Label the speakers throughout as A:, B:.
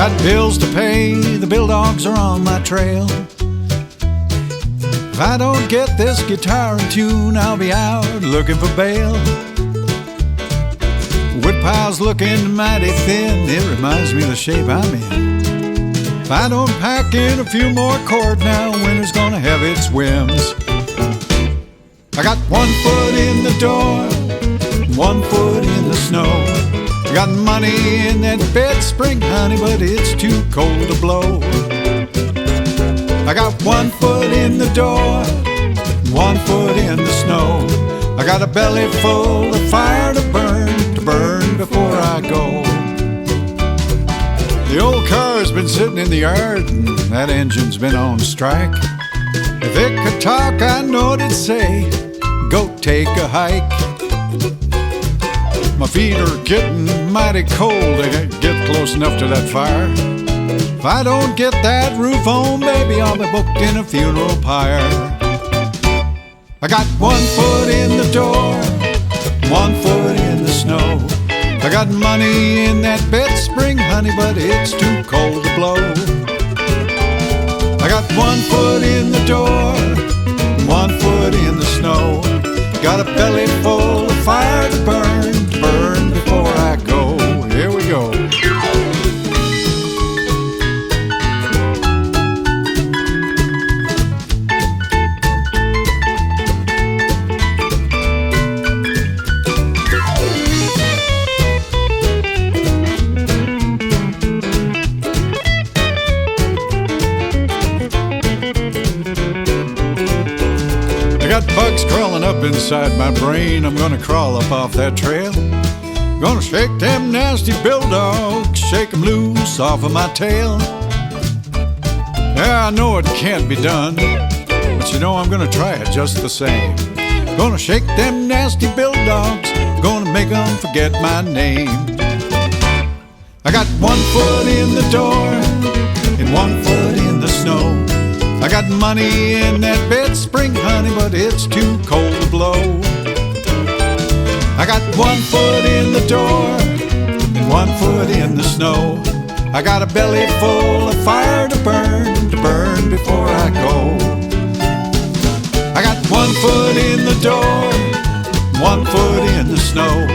A: Got bills to pay, the bill dogs are on my trail. If I don't get this guitar in tune, I'll be out looking for bail. Woodpile's looking mighty thin, it reminds me of the shape I'm in. If I don't pack in a few more chords now, winter's gonna have its whims. I got 1 foot in the door, 1 foot in the snow. I got money in that bed spring, honey, but it's too cold to blow. I got 1 foot in the door, 1 foot in the snow. I got a belly full of fire to burn before I go. The old car's been sitting in the yard and that engine's been on strike. If it could talk, I know it'd say, go take a hike. My feet are getting mighty cold, I can't get close enough to that fire. If I don't get that roof on, baby, I'll be booked in a funeral pyre. I got 1 foot in the door, 1 foot in the snow. I got money in that bed spring, honey, but it's too cold to blow. I got 1 foot in the door, 1 foot in the snow. Got a belly full of fire to burn before I go. Here we go. I got bugs crawling up inside my brain. I'm gonna crawl up off that trail. Gonna shake them nasty bill dogs, shake them loose off of my tail. Yeah, I know it can't be done, but you know I'm gonna try it just the same. Gonna shake them nasty bill dogs, gonna make them forget my name. I got 1 foot in the door and 1 foot in the snow. I got money in that bed spring, honey, but it's too cold to blow. I got 1 foot in the door and 1 foot in the snow. I got a belly full of fire to burn before I go. I got 1 foot in the door, 1 foot in the snow.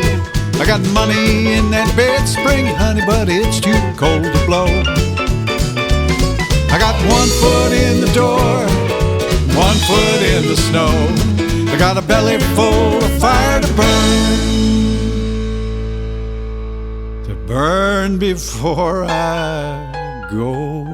A: I got money in that bed spring, honey, but it's too cold to blow. I got 1 foot in the door, 1 foot in the snow. I got a belly full of fire to burn before I go.